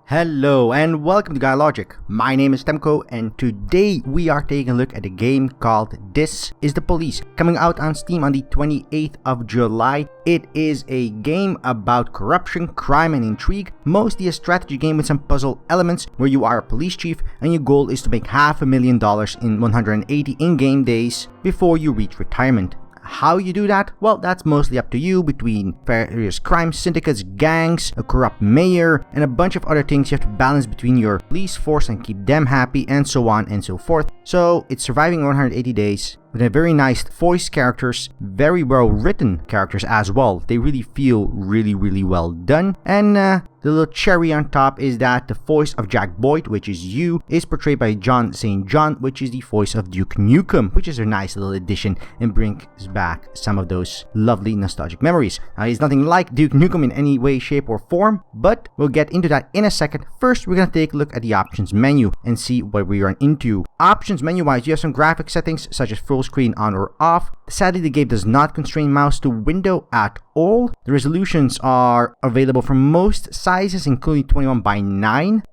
Hello and welcome to GuyLogic. My name is Temco and today we are taking a look at a game called This is the Police, coming out on Steam on the 28th of July. It is a game about corruption, crime and intrigue, mostly a strategy game with some puzzle elements where you are a police chief and your goal is to make $500,000 in 180 in-game days before you reach retirement. How you do that? Well, that's mostly up to you between various crime syndicates, gangs, a corrupt mayor, and a bunch of other things you have to balance between your police force and keep them happy and so on and so forth. So it's surviving 180 days with a very nice voice characters, very well written characters as well. They really feel really well done. And the little cherry on top is that the voice of Jack Boyd, which is you, is portrayed by John St. John, which is the voice of Duke Nukem, which is a nice little addition and brings back some of those lovely nostalgic memories. Now, he's nothing like Duke Nukem in any way, shape or form, but we'll get into that in a second. First, we're going to take a look at the options menu and see what we are into. Options menu wise, you have some graphic settings such as full screen on or off. Sadly, the game does not constrain mouse to window at all. The resolutions are available for most sizes, including 21:9,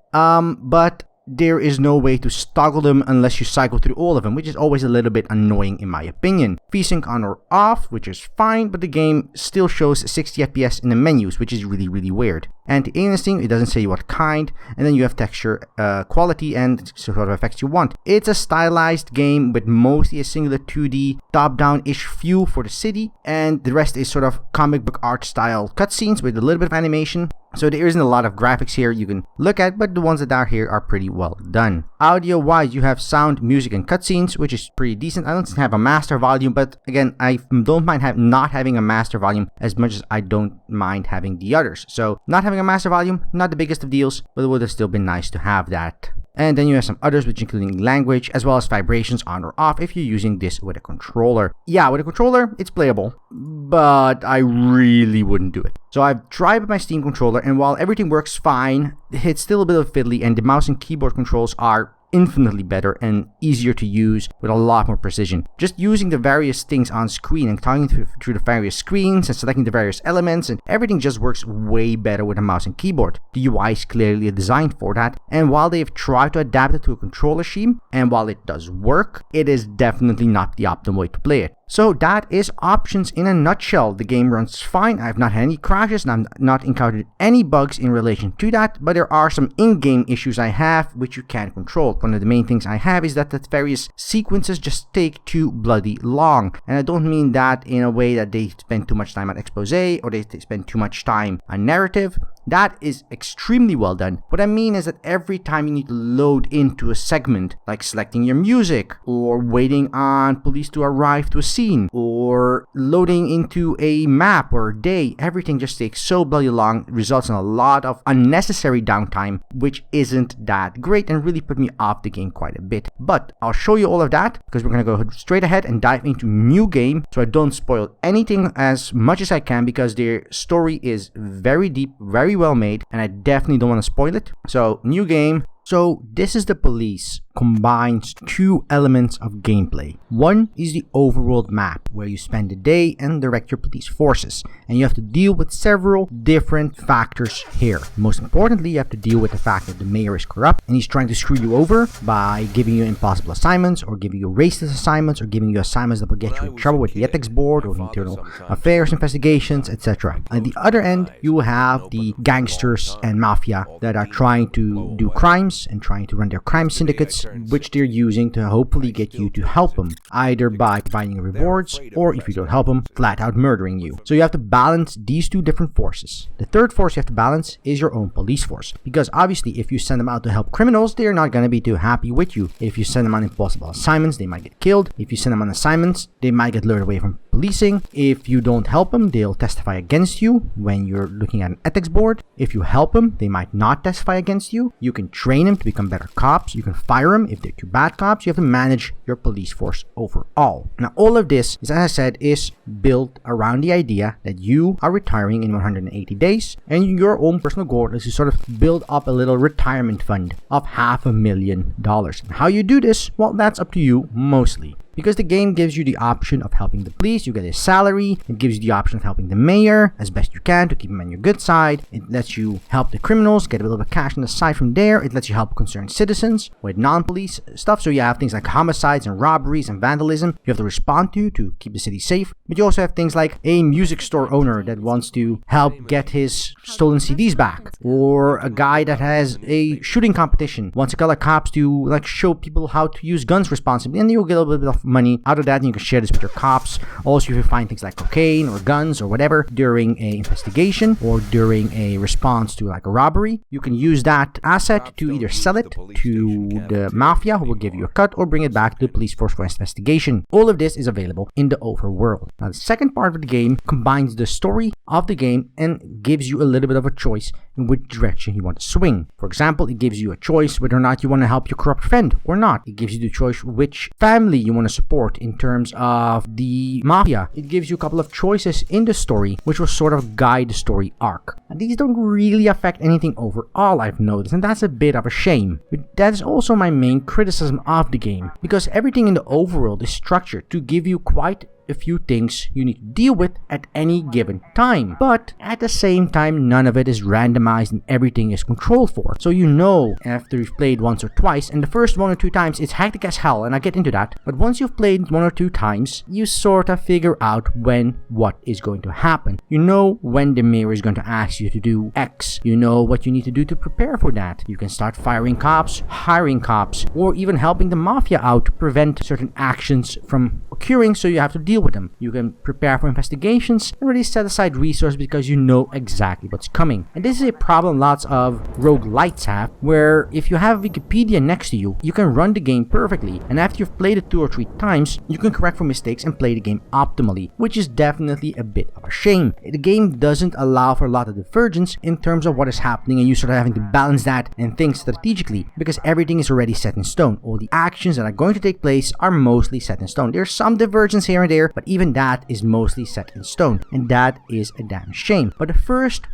but there is no way to toggle them unless you cycle through all of them, which is always a little bit annoying in my opinion. VSync on or off, which is fine, but the game still shows 60 FPS in the menus, which is really weird. Anti-aliasing, it doesn't say what kind, and then you have texture quality and sort of effects you want. It's a stylized game with mostly a singular 2D top-down-ish view for the city, and the rest is sort of comic book art style cutscenes with a little bit of animation. So there isn't a lot of graphics here you can look at, but the ones that are here are pretty well done. Audio wise, you have sound, music and cutscenes, which is pretty decent. I don't have a master volume, but again, I don't mind not having a master volume as much as I don't mind having the others. So not having a master volume, not the biggest of deals, but it would have still been nice to have that. And then you have some others, which including language as well as vibrations on or off if you're using this with a controller. Yeah, with a controller, it's playable, but I really wouldn't do it. So I've tried with my Steam controller, and while everything works fine, it's still a bit of fiddly, and the mouse and keyboard controls are infinitely better and easier to use with a lot more precision. Just using the various things on screen and talking through the various screens and selecting the various elements, and everything just works way better with a mouse and keyboard. The UI is clearly designed for that, and while they've tried to adapt it to a controller scheme, and while it does work, it is definitely not the optimal way to play it. So that is options in a nutshell. The game runs fine. I've not had any crashes and I've not encountered any bugs in relation to that, but there are some in-game issues I have which you can't control. One of the main things I have is that the various sequences just take too bloody long. And I don't mean that in a way that they spend too much time on expose or they spend too much time on narrative. That is extremely well done. What I mean is that every time you need to load into a segment, like selecting your music, or waiting on police to arrive to a scene, or loading into a map or a day, everything just takes so bloody long, results in a lot of unnecessary downtime, which isn't that great and really put me off the game quite a bit. But I'll show you all of that because we're going to go straight ahead and dive into new game so I don't spoil anything as much as I can, because their story is very deep, very well made, and I definitely don't want to spoil it. So new game. So This is the Police combines two elements of gameplay. One is the overworld map, where you spend the day and direct your police forces, and you have to deal with several different factors here. Most importantly, you have to deal with the fact that the mayor is corrupt and he's trying to screw you over by giving you impossible assignments, or giving you racist assignments, or giving you assignments that will get you in trouble with the ethics board or internal affairs investigations, etc. On the other end, you have the gangsters and mafia that are trying to do crimes and trying to run their crime syndicates, which they're using to hopefully get you to help them, either by providing rewards, or if you don't help them, flat out murdering you. So you have to balance these two different forces. The third force you have to balance is your own police force, because obviously if you send them out to help criminals, they're not going to be too happy with you. If you send them on impossible assignments, they might get killed. If you send them on assignments, they might get lured away from policing. If you don't help them, they'll testify against you when you're looking at an ethics board. If you help them, they might not testify against you. You can train them to become better cops. You can fire them if they're too bad cops. You have to manage your police force overall. Now, all of this is, as I said, is built around the idea that you are retiring in 180 days, and your own personal goal is to sort of build up a little retirement fund of $500,000. And how you do this, well, that's up to you mostly. because the game gives you the option of helping the police. You get a salary. It gives you the option of helping the mayor as best you can to keep him on your good side. It lets you help the criminals, get a little bit of cash on the side from there. It lets you help concerned citizens with non-police stuff. So you have things like homicides and robberies and vandalism you have to respond to keep the city safe. But you also have things like a music store owner that wants to help get his stolen CDs back, or a guy that has a shooting competition, wants to call cops to like show people how to use guns responsibly, and you'll get a little bit of money out of that, and you can share this with your cops. Also, if you find things like cocaine or guns or whatever during a investigation or during a response to like a robbery, you can use that asset to either sell it to the mafia, who will give you a cut, or bring it back to the police force for investigation. All of this is available in the overworld. Now, the second part of the game combines the story of the game and gives you a little bit of a choice in which direction you want to swing. For example, it gives you a choice whether or not you want to help your corrupt friend or not. It gives you the choice which family you want to support in terms of the mafia. It gives you a couple of choices in the story which will sort of guide the story arc. And these don't really affect anything overall, I've noticed, and that's a bit of a shame. But that is also my main criticism of the game, because everything in the overworld is structured to give you quite a few things you need to deal with at any given time, but at the same time none of it is randomized and everything is controlled for. So you know after you've played once or twice, and the first 1 or 2 times it's hectic as hell, and I get into that, but once you've played 1 or 2 times, you sort of figure out when what is going to happen. You know when the mayor is going to ask you to do X. You know what you need to do to prepare for that. You can start firing cops, hiring cops, or even helping the mafia out to prevent certain actions from occurring, so you have to deal with them. You can prepare for investigations and really set aside resources because you know exactly what's coming. And this is a problem lots of roguelites have, where if you have Wikipedia next to you, you can run the game perfectly, and after you've played it 2 or 3 times, you can correct for mistakes and play the game optimally, which is definitely a bit of a shame. The game doesn't allow for a lot of divergence in terms of what is happening, and you sort of having to balance that and think strategically, because everything is already set in stone. All the actions that are going to take place are mostly set in stone. There's some divergence here and there, but even that is mostly set in stone, and that is a damn shame. But the first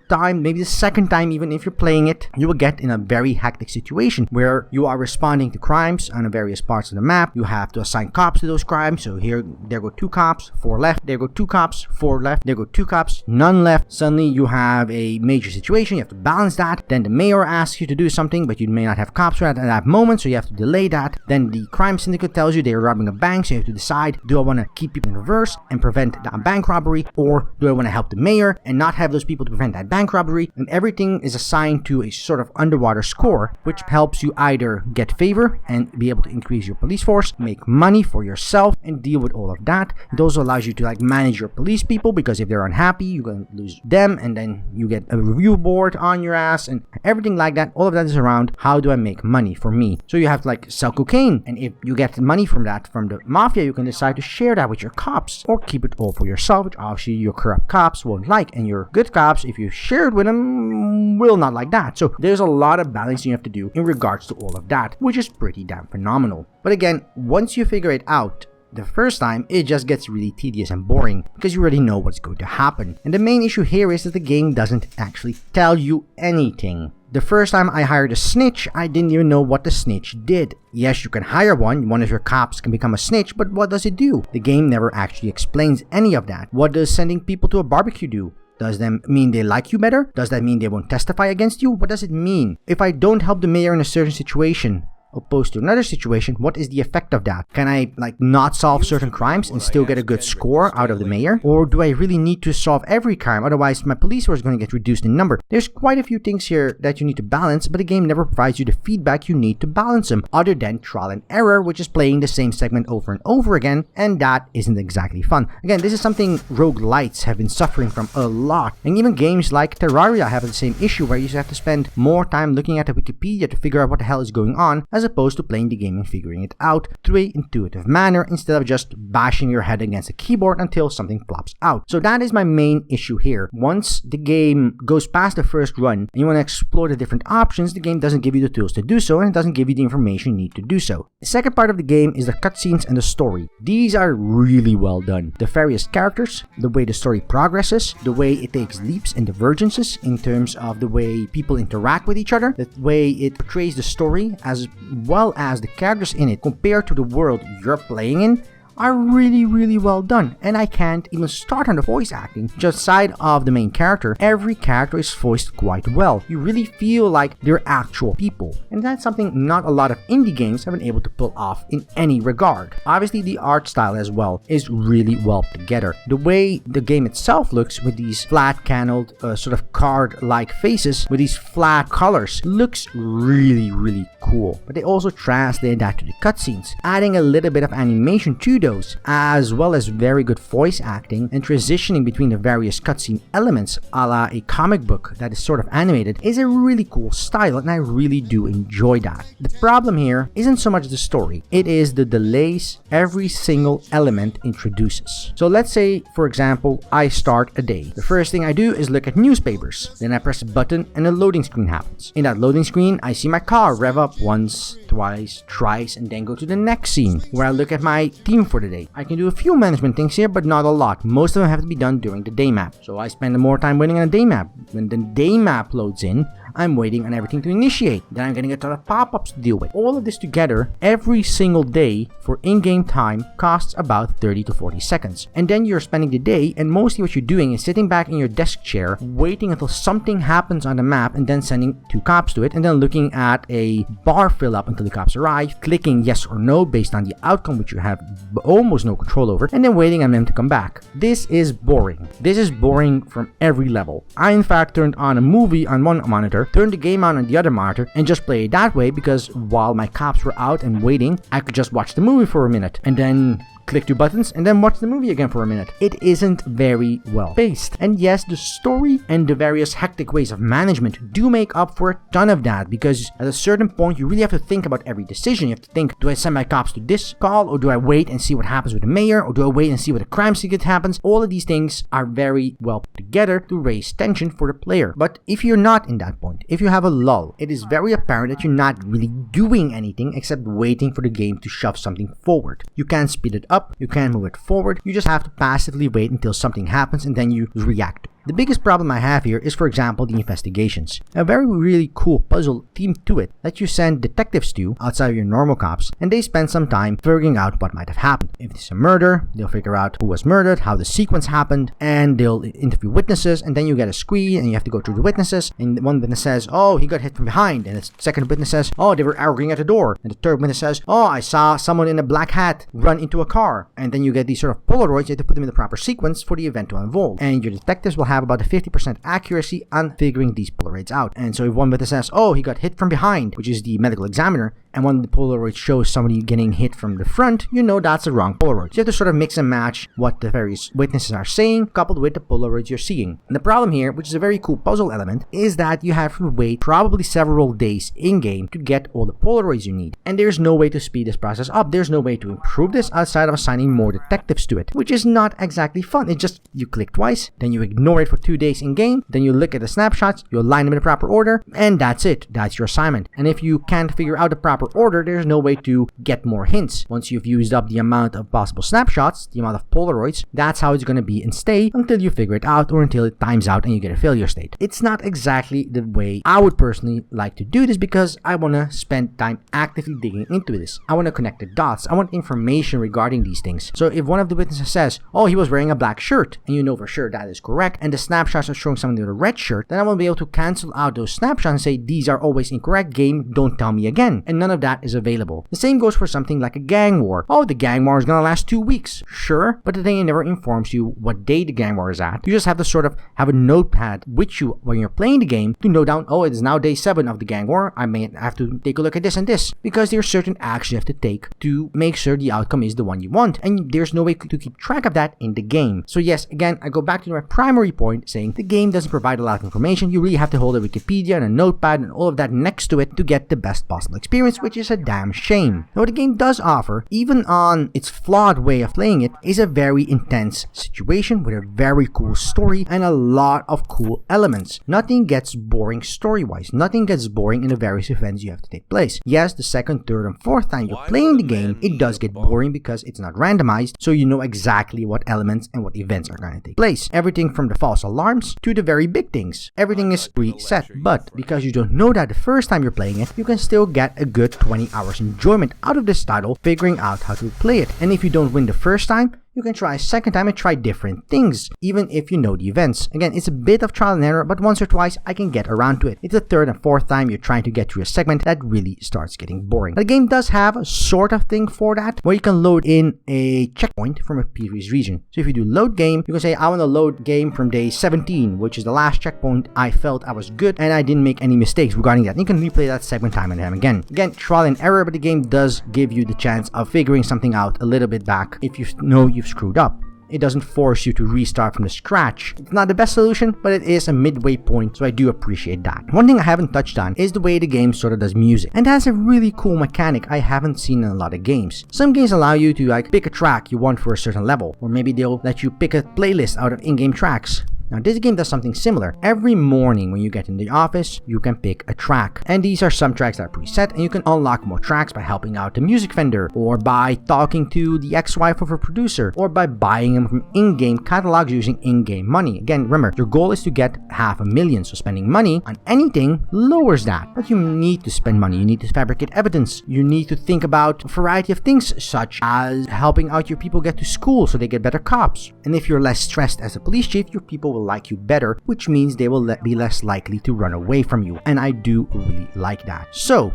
time, maybe the second time even, if you're playing it, you will get in a very hectic situation where you are responding to crimes on the various parts of the map. You have to assign cops to those crimes. So here, there go 2 cops, 4 left. There go 2 cops, 4 left. There go 2 cops, none left. Suddenly you have a major situation. You have to balance that. Then the mayor asks you to do something, but you may not have cops at that moment, so you have to delay that. Then the crime syndicate tells you they're robbing a bank, so you have to decide, do I want to keep people in reverse and prevent a bank robbery, or do I want to help the mayor and not have those people to prevent that bank robbery? And everything is assigned to a sort of underwater score, which helps you either get favor and be able to increase your police force, make money for yourself, and deal with all of that. It also allows you to like manage your police people, because if they're unhappy, you're going to lose them, and then you get a review board on your ass and everything like that. All of that is around how do I make money for me. So you have to like sell cocaine, and if you get money from that from the mafia, you can decide to share that with your cops or keep it all for yourself, which obviously your corrupt cops won't like, and your good cops, if you shared with them, will not like that. So there's a lot of balancing you have to do in regards to all of that, which is pretty damn phenomenal. But again, once you figure it out the first time, it just gets really tedious and boring because you already know what's going to happen. And the main issue here is that the game doesn't actually tell you anything. The first time I hired a snitch, I didn't even know what the snitch did. Yes, you can hire one of your cops can become a snitch, but what does it do? The game never actually explains any of that. What does sending people to a barbecue do? Does that mean they like you better? Does that mean they won't testify against you? What does it mean? If I don't help the mayor in a certain situation, opposed to another situation, what is the effect of that? Can I like not solve certain crimes and still get a good score out of the mayor? Or do I really need to solve every crime? Otherwise my police force is going to get reduced in number. There's quite a few things here that you need to balance, but the game never provides you the feedback you need to balance them, other than trial and error, which is playing the same segment over and over again, and that isn't exactly fun. Again, this is something roguelites have been suffering from a lot, and even games like Terraria have the same issue, where you have to spend more time looking at the Wikipedia to figure out what the hell is going on, as opposed to playing the game and figuring it out through an intuitive manner, instead of just bashing your head against a keyboard until something flops out. So that is my main issue here. Once the game goes past the first run and you want to explore the different options, the game doesn't give you the tools to do so, and it doesn't give you the information you need to do so. The second part of the game is the cutscenes and the story. These are really well done. The various characters, the way the story progresses, the way it takes leaps and divergences in terms of the way people interact with each other, the way it portrays the story as well as the characters in it compared to the world you're playing in are really well done, and I can't even start on the voice acting. Just side of the main character, every character is voiced quite well. You really feel like they're actual people, and that's something not a lot of indie games have been able to pull off in any regard. Obviously, the art style as well is really well put together. The way the game itself looks with these flat canneled sort of card-like faces with these flat colors looks really cool, but they also translate that to the cutscenes, adding a little bit of animation to those, as well as very good voice acting and transitioning between the various cutscene elements a la a comic book that is sort of animated is a really cool style, and I really do enjoy that. The problem here isn't so much the story, it is the delays every single element introduces. So let's say, for example, I start a day. The first thing I do is look at newspapers, then I press a button and a loading screen happens. In that loading screen, I see my car rev up once, twice, thrice, and then go to the next scene where I look at my team for the day. I can do a few management things here, but not a lot. Most of them have to be done during the day map. So I spend more time waiting on a day map. When the day map loads in, I'm waiting on everything to initiate. Then I'm getting a ton of pop-ups to deal with. All of this together, every single day for in-game time costs about 30 to 40 seconds. And then you're spending the day, and mostly what you're doing is sitting back in your desk chair, waiting until something happens on the map, and then sending 2 cops to it, and then looking at a bar fill up until the cops arrive, clicking yes or no based on the outcome which you have almost no control over, and then waiting on them to come back. This is boring. This is boring from every level. I in fact turned on a movie on one monitor, turned the game on the other monitor, and just play it that way because while my cops were out and waiting, I could just watch the movie for a minute and then click 2 buttons and then watch the movie again for a minute. It isn't very well paced. And yes, the story and the various hectic ways of management do make up for a ton of that, because at a certain point you really have to think about every decision. You have to think, do I send my cops to this call, or do I wait and see what happens with the mayor, or do I wait and see what the crime scene happens? All of these things are very well put together to raise tension for the player. But if you're not in that point, if you have a lull, it is very apparent that you're not really doing anything except waiting for the game to shove something forward. You can't speed it up, you can't move it forward, you just have to passively wait until something happens and then you react. The biggest problem I have here is, for example, the investigations. A very really cool puzzle themed to it that you send detectives to outside of your normal cops, and they spend some time figuring out what might have happened. If it's a murder, they'll figure out who was murdered, how the sequence happened, and they'll interview witnesses, and then you get a screen and you have to go through the witnesses, and one witness says, oh, he got hit from behind, and the second witness says, oh, they were arguing at the door, and the third witness says, oh, I saw someone in a black hat run into a car, and then you get these sort of Polaroids. You have to put them in the proper sequence for the event to unfold, and your detectives will have about a 50% accuracy on figuring these Polaroids out. And so if one witness says, oh, he got hit from behind, which is the medical examiner, and when the Polaroid shows somebody getting hit from the front, you know that's the wrong Polaroid. So you have to sort of mix and match what the various witnesses are saying, coupled with the Polaroids you're seeing. And the problem here, which is a very cool puzzle element, is that you have to wait probably several days in-game to get all the Polaroids you need. And there's no way to speed this process up. There's no way to improve this outside of assigning more detectives to it, which is not exactly fun. It's just, you click twice, then you ignore it for 2 days in-game, then you look at the snapshots, you align them in the proper order, and that's it. That's your assignment. And if you can't figure out the proper order, there's no way to get more hints. Once you've used up the amount of possible snapshots, the amount of Polaroids, that's how it's going to be and stay until you figure it out or until it times out and you get a failure state. It's not exactly the way I would personally like to do this, because I want to spend time actively digging into this. I want to connect the dots. I want information regarding these things. So if one of the witnesses says, oh, he was wearing a black shirt, and you know for sure that is correct, and the snapshots are showing someone with a red shirt, then I will be able to cancel out those snapshots and say, these are always incorrect, game, don't tell me again. And none of that is available. The same goes for something like a gang war. Oh, the gang war is gonna last 2 weeks. Sure, but the thing never informs you what day the gang war is at. You just have to sort of have a notepad with you when you're playing the game to note down, oh, it is now day 7 of the gang war. I may have to take a look at this and this, because there's certain actions you have to take to make sure the outcome is the one you want, and there's no way to keep track of that in the game. So yes, again, I go back to my primary point saying the game doesn't provide a lot of information. You really have to hold a Wikipedia and a notepad and all of that next to it to get the best possible experience, which is a damn shame. Now, what the game does offer, even on its flawed way of playing it, is a very intense situation with a very cool story and a lot of cool elements. Nothing gets boring story-wise. Nothing gets boring in the various events you have to take place. Yes, the second, third, and fourth time you're playing the game, it does get boring because it's not randomized, so you know exactly what elements and what events are going to take place. Everything from the false alarms to the very big things. Everything is preset, but because you don't know that the first time you're playing it, you can still get a good 20 hours enjoyment out of this title figuring out how to play it. And if you don't win the first time, you can try a second time and try different things, even if you know the events. Again, it's a bit of trial and error, but once or twice I can get around to it. It's the third and fourth time you're trying to get through a segment that really starts getting boring. The game does have a sort of thing for that, where you can load in a checkpoint from a previous region. So if you do load game, you can say I want to load game from day 17, which is the last checkpoint. I felt I was good and I didn't make any mistakes regarding that. And you can replay that segment time and time again. Again, trial and error, but the game does give you the chance of figuring something out a little bit back if you know you've screwed up. It doesn't force you to restart from the scratch. It's not the best solution, but it is a midway point, so I do appreciate that. One thing I haven't touched on is the way the game sort of does music, and it has a really cool mechanic I haven't seen in a lot of games. Some games allow you to pick a track you want for a certain level, or maybe they'll let you pick a playlist out of in-game tracks. Now this game does something similar. Every morning when you get in the office, you can pick a track. And these are some tracks that are preset, and you can unlock more tracks by helping out the music vendor, or by talking to the ex-wife of a producer, or by buying them from in-game catalogs using in-game money. Again, remember, your goal is to get $500,000, so spending money on anything lowers that. But you need to spend money, you need to fabricate evidence, you need to think about a variety of things, such as helping out your people get to school so they get better cops. And if you're less stressed as a police chief, your people will like you better, which means they will be less likely to run away from you, and I do really like that. So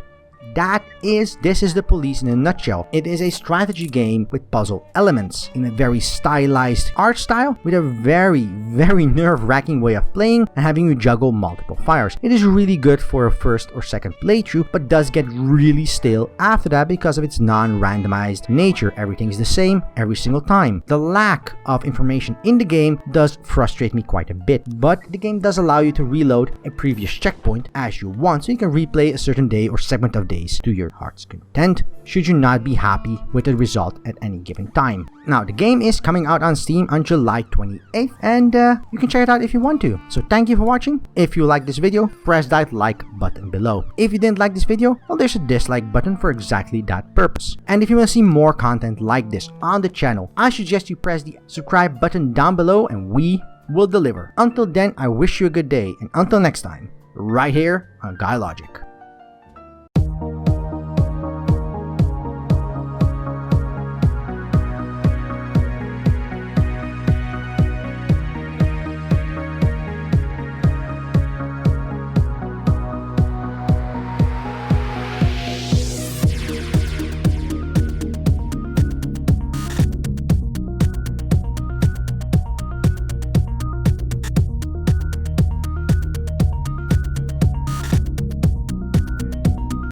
this is The Police in a nutshell. It is a strategy game with puzzle elements in a very stylized art style, with a very nerve-wracking way of playing and having you juggle multiple fires. It is really good for a first or second playthrough, but does get really stale after that because of its non-randomized nature. Everything is the same every single time. The lack of information in the game does frustrate me quite a bit, but the game does allow you to reload a previous checkpoint as you want, so you can replay a certain day or segment of days to your heart's content, should you not be happy with the result at any given time. Now, the game is coming out on Steam on July 28th, and you can check it out if you want to. So thank you for watching. If you like this video, press that like button below. If you didn't like this video, well, there's a dislike button for exactly that purpose. And if you want to see more content like this on the channel, I suggest you press the subscribe button down below, and we will deliver. Until then, I wish you a good day, and until next time, right here on GuyLogic.